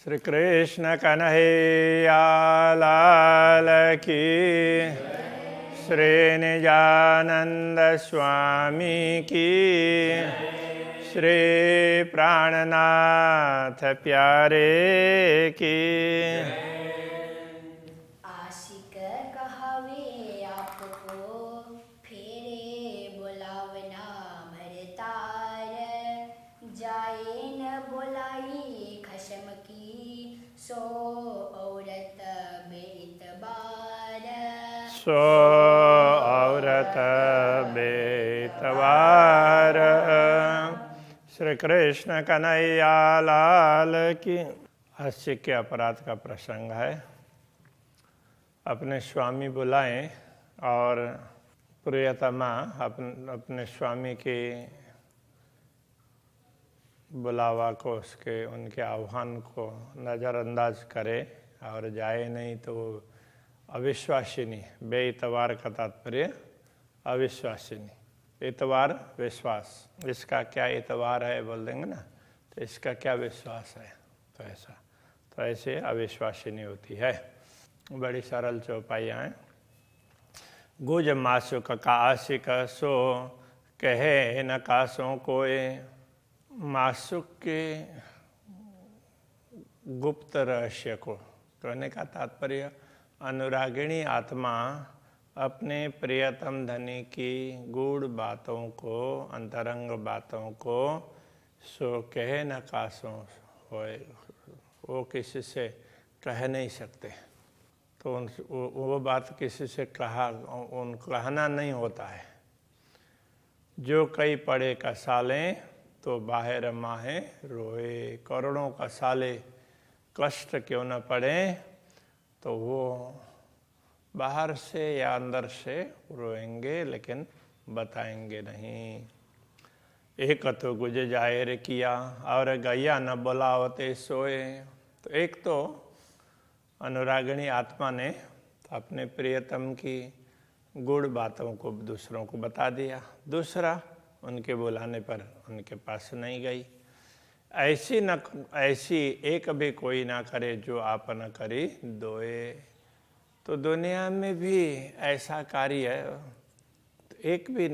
श्री कृष्ण कन्हैया लाल की, श्री निजानंद स्वामी की, श्री प्राणनाथ प्यारे की। आशिक कहावे आपको फेरे बुलावना भरतार, जाए न बुलाई खशम की सो औरत बेतबार। सो औरत बेतबार। श्री कृष्ण कन्हैया लाल की। हास्य के अपराध का प्रसंग है। अपने स्वामी बुलाएं और प्रियतमा अपने स्वामी के बुलावा को, उनके आह्वान को नज़रअंदाज करे और जाए नहीं तो अविश्वासिनी। बेइतबार का तात्पर्य अविश्वासिनी। इतबार विश्वास, इसका क्या इतबार है बोल देंगे ना, तो इसका क्या विश्वास है, तो ऐसे अविश्वासिनी होती है। बड़ी सरल चौपाइयाँ हैं। गुज मासुक का आशिक सो कहे न कासों कोय। मासुक के गुप्त रहस्य को कहने का तात्पर्य, अनुरागिणी आत्मा अपने प्रियतम धनी की गूढ़ बातों को, अंतरंग बातों को सो कहे न कासों होए, वो किसी से कह नहीं सकते। तो वो बात किसी से कहना नहीं होता है। जो कई पड़े कसालें तो बाहर माहे रोए। करोड़ों कसाले कष्ट क्यों न पड़े तो वो बाहर से या अंदर से रोएंगे, लेकिन बताएंगे नहीं। एक तो गुज जाहिर किया और गैया न बुलावते सोए। तो एक तो अनुरागिणी आत्मा ने अपने प्रियतम की गुड़ बातों को दूसरों को बता दिया, दूसरा उनके बुलाने पर उनके पास नहीं गई। ऐसी एक भी कोई ना करे जो आप न करी दोए। तो दुनिया में भी ऐसा कार्य एक भी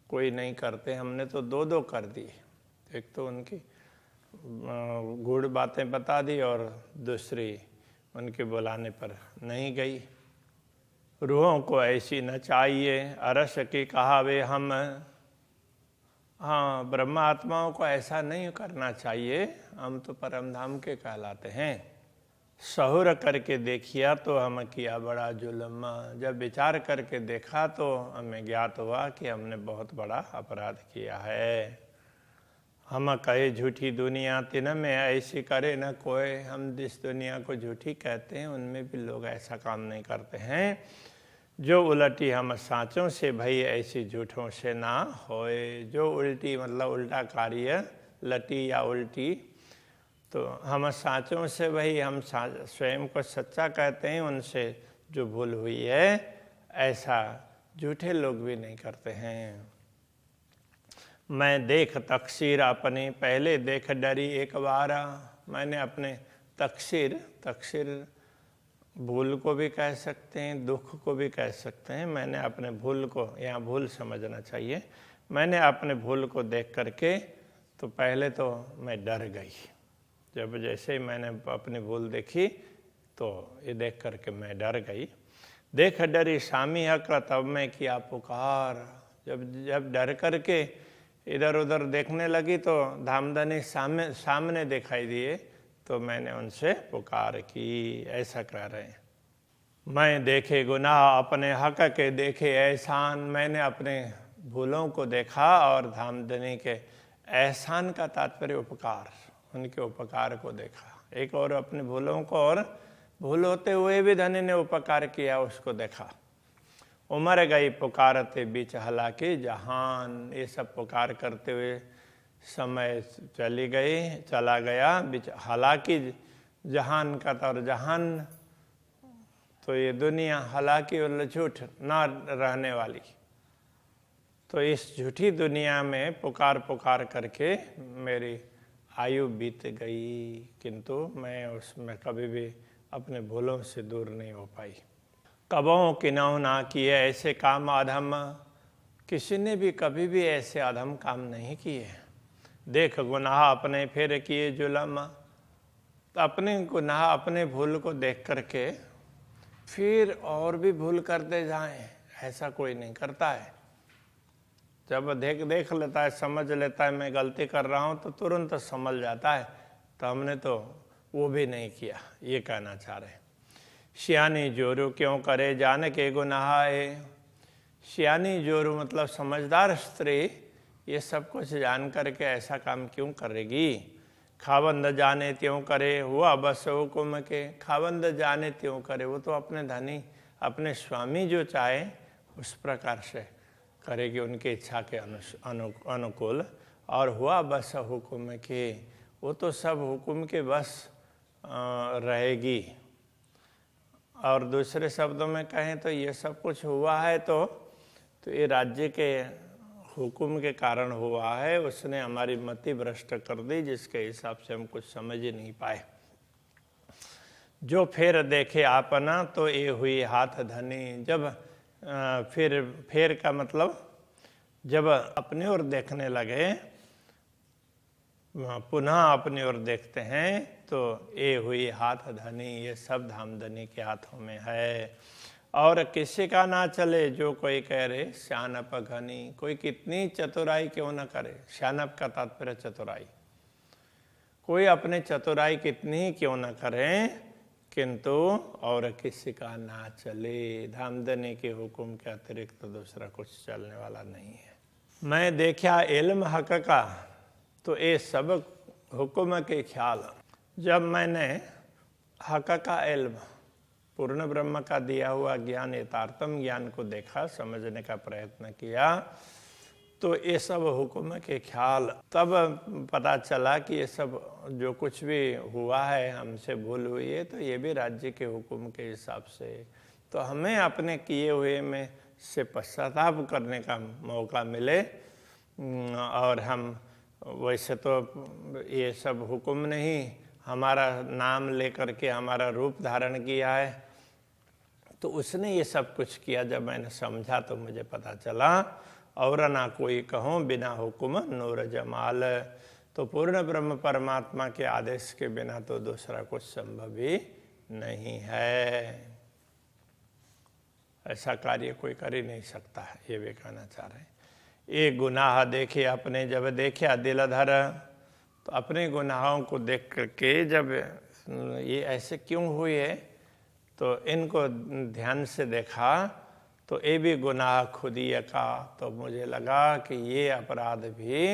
कोई नहीं करते, हमने तो दो दो कर दी। एक तो उनकी गूढ़ बातें बता दी और दूसरी उनके बुलाने पर नहीं गई। रूहों को ऐसी न चाहिए अरस की कहावे हम। हाँ, ब्रह्म आत्माओं को ऐसा नहीं करना चाहिए, हम तो परम धाम के कहलाते हैं। सहुर करके देखिया तो हम किया बड़ा जुल्म। जब विचार करके देखा तो हमें ज्ञात हुआ कि हमने बहुत बड़ा अपराध किया है। हम कहे झूठी दुनिया तिन में ऐसी करे न कोई। हम जिस दुनिया को झूठी कहते हैं उनमें भी लोग ऐसा काम नहीं करते हैं। जो उलटी हम साँचों से भई ऐसी झूठों से ना होए। जो उल्टी मतलब उल्टा कार्य, लटी या उल्टी, तो हम साँचों से भाई हम स्वयं को सच्चा कहते हैं, उनसे जो भूल हुई है ऐसा झूठे लोग भी नहीं करते हैं। मैं देख तकसीर अपनी पहले देख डरी एक बार। मैंने अपने तकसीर भूल को भी कह सकते हैं, दुख को भी कह सकते हैं। मैंने अपने भूल को, यहाँ भूल समझना चाहिए, मैंने अपने भूल को देख करके तो पहले तो मैं डर गई। जब जैसे ही मैंने अपनी भूल देखी तो ये देख करके मैं डर गई। देख डरी सामी हक तब मैं किया पुकार। जब डर करके इधर उधर देखने लगी तो धामधनी सामने दिखाई दिए, तो मैंने उनसे पुकार की। ऐसा कह रहे हैं। मैं देखे गुनाह अपने हक के देखे एहसान। मैंने अपने भूलों को देखा और धामधनी के एहसान का तात्पर्य उपकार, उनके उपकार को देखा। एक और अपने भूलों को, और भूल होते हुए भी धनी ने उपकार किया उसको देखा। उमर गई पुकारते बीच हालांकि जहान। ये सब पुकार करते हुए समय चला गया बीच हालांकि जहान का। और जहान तो ये दुनिया, हालांकि झूठ ना रहने वाली। तो इस झूठी दुनिया में पुकार करके मेरी आयु बीत गई, किंतु मैं उसमें कभी भी अपने भूलों से दूर नहीं हो पाई। कबों किन्हों ना किए ऐसे काम अधम, किसी ने भी कभी भी ऐसे अधम काम नहीं किए। देख गुनाह अपने फिर किए जुलम, अपने गुनाह अपने भूल को देख करके फिर और भी भूल करते जाएं, ऐसा कोई नहीं करता है। जब देख लेता है, समझ लेता है मैं गलती कर रहा हूँ, तो तुरंत समझ जाता है, तो हमने तो वो भी नहीं किया, ये कहना चाह रहे। सियानी जोरू क्यों करे जान के गुनाह है। सियानी जोरू मतलब समझदार स्त्री ये सब कुछ जान करके ऐसा काम क्यों करेगी। खावंद जाने त्यों करे हुआ बस हुकुम के। खावंद जाने त्यों करे, वो तो अपने धनी अपने स्वामी जो चाहे उस प्रकार से करेगी, उनकी इच्छा के अनुकूल। और हुआ बस हुकुम के, वो तो सब हुकुम के बस रहेगी। और दूसरे शब्दों में कहें तो ये सब कुछ हुआ है तो ये राज्य के हुकुम के कारण हुआ है। उसने हमारी मति भ्रष्ट कर दी, जिसके हिसाब से हम कुछ समझ ही नहीं पाए। जो फिर देखे आपना तो ये हुई हाथ धनी। जब फिर का मतलब जब अपनी ओर देखने लगे, पुनः अपनी ओर देखते हैं तो ये हुई हाथ धनी, ये सब धामधनी के हाथों में है। और किसी का ना चले जो कोई कह रहे श्यानप घनी, कोई कितनी चतुराई क्यों ना करे। श्यानप का तात्पर्य चतुराई, कोई अपने चतुराई कितनी क्यों ना करें, किंतु और किसी का ना चले। धामधनी के हुक्म के अतिरिक्त तो दूसरा कुछ चलने वाला नहीं है। मैं देखा इल्म हक का तो ये सब हुक्म के ख्याल। जब मैंने हक का इल्म, पूर्ण ब्रह्म का दिया हुआ ज्ञान, यथार्थम ज्ञान को देखा, समझने का प्रयत्न किया, तो ये सब हुक्म के ख्याल, तब पता चला कि ये सब जो कुछ भी हुआ है, हमसे भूल हुई है, तो ये भी राज्य के हुक्म के हिसाब से। तो हमें अपने किए हुए में से पश्चाताप करने का मौका मिले। और हम वैसे तो ये सब हुक्म ने ही हमारा नाम लेकर के हमारा रूप धारण किया है, तो उसने ये सब कुछ किया। जब मैंने समझा तो मुझे पता चला, और ना कोई कहूँ बिना हुक्म नूर जमाल। तो पूर्ण ब्रह्म परमात्मा के आदेश के बिना तो दूसरा कुछ संभव ही नहीं है। ऐसा कार्य कोई कर ही नहीं सकता है, ये भी कहना चाह रहे हैं। ये गुनाह देखे अपने, जब देखा दिल धर, तो अपने गुनाहों को देख करके जब ये ऐसे क्यों हुए, तो इनको ध्यान से देखा तो ये भी गुनाह खुद ही का। तो मुझे लगा कि ये अपराध भी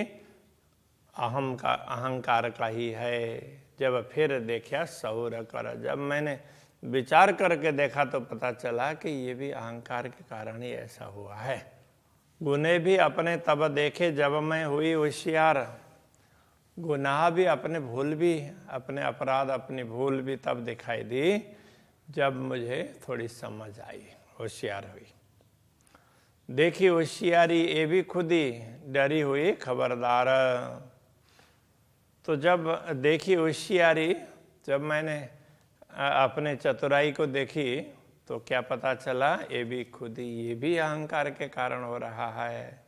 अहंकार का ही है। जब फिर देखा सौर कर, जब मैंने विचार करके देखा तो पता चला कि ये भी अहंकार के कारण ही ऐसा हुआ है। गुनाह भी अपने तब देखे जब मैं हुई होशियार। गुनाह भी अपने भूल भी, अपने अपराध अपनी भूल भी तब दिखाई दी जब मुझे थोड़ी समझ आई, होशियार हुई। देखी होशियारी ये भी खुद ही डरी हुई खबरदार। तो जब देखी होशियारी, जब मैंने अपने चतुराई को देखी तो क्या पता चला, ये भी खुद ही, ये भी अहंकार के कारण हो रहा है।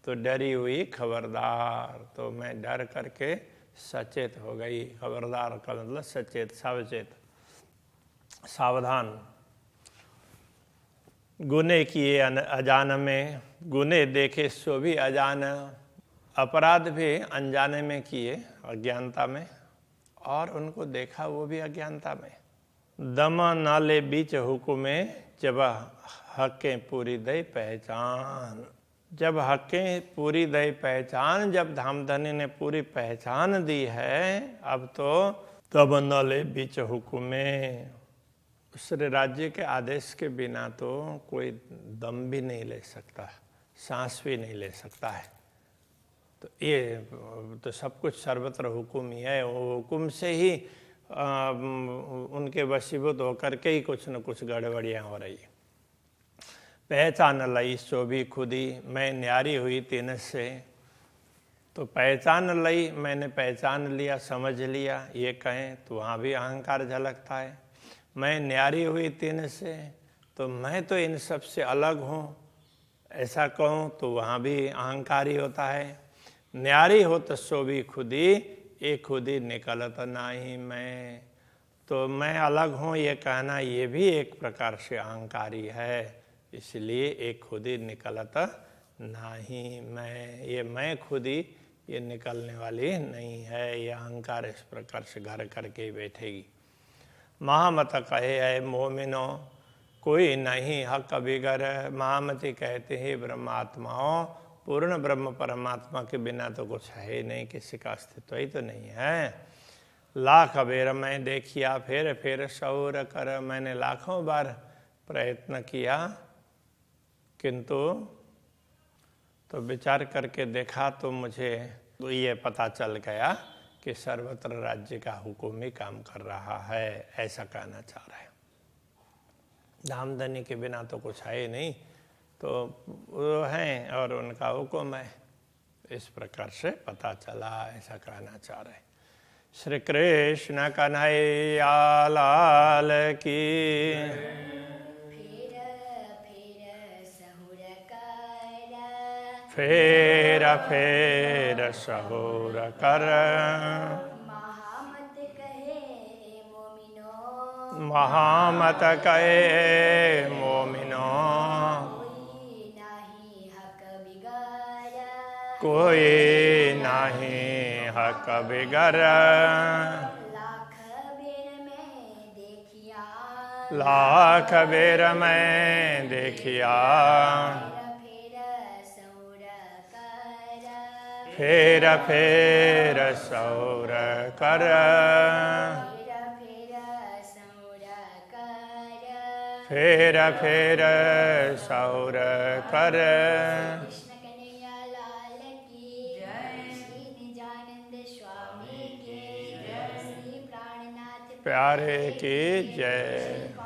तो डरी हुई खबरदार, तो मैं डर करके सचेत हो गई। खबरदार का मतलब सचेत, सावचेत, सावधान। गुने किए अजान में, गुने देखे सो भी अजान। अपराध भी अनजाने में किए, अज्ञानता में, और उनको देखा वो भी अज्ञानता में। दम नाले बीच हुकुमे जब हकें पूरी दई पहचान। जब हकें पूरी दई पहचान, जब धामधनी ने पूरी पहचान दी है, अब तो तब नाले बीच हुकुमे, उस राज्य के आदेश के बिना तो कोई दम भी नहीं ले सकता, सांस भी नहीं ले सकता है। तो ये तो सब कुछ सर्वत्र हुकुम ही है। वो हुकुम से ही उनके वशीभूत होकर के ही कुछ न कुछ गड़बड़ियाँ हो रही। पहचान लई सो भी खुदी, मैं न्यारी हुई तीन से। तो पहचान ली, मैंने पहचान लिया, समझ लिया, ये कहें तो वहाँ भी अहंकार झलकता है। मैं न्यारी हुई तीन से, तो मैं तो इन सब से अलग हूँ, ऐसा कहूँ तो वहाँ भी अहंकारी होता है। न्यारी हो तो सो भी खुदी, ये खुदी निकलत नाही मैं। तो मैं अलग हूँ ये कहना, ये भी एक प्रकार से अहंकारी है। इसलिए एक खुदी निकलत नाही मैं, ये मैं खुदी ये निकलने वाली नहीं है। ये अहंकार इस प्रकार से घर करके बैठेगी। महामत कहे है मोमिनो कोई नहीं हक बिगर। महामती कहते हैं ब्रह्मात्माओं, पूर्ण ब्रह्म परमात्मा के बिना तो कुछ है ही नहीं, किसी का अस्तित्व ही तो नहीं है। लाख बेर मैं देखिया फिर शौर कर। मैंने लाखों बार प्रयत्न किया, किंतु तो विचार करके देखा तो मुझे तो ये पता चल गया कि सर्वत्र राज्य का हुक्म ही काम कर रहा है, ऐसा कहना चाह रहे हैं। धामधनी के बिना तो कुछ है ही नहीं, तो वो हैं और उनका हुक्म है, इस प्रकार से पता चला, ऐसा कहना चाह रहे हैं। श्री कृष्ण कन्हैया लाल की। फेर सहुर कर। महामत कहे मोमिनो, महामत कहे मोमिनो कोई नाही हक बिगर। कोई नहीं हक बिगर। लाख बेर में देखिया, लाख बेर में देखिया। फेर सौर कर। फेर सौर कर। कृष्ण कन्हैया लाल की जय। श्री निजानंद स्वामी की जय। श्री प्राणनाथ प्यारे की जय।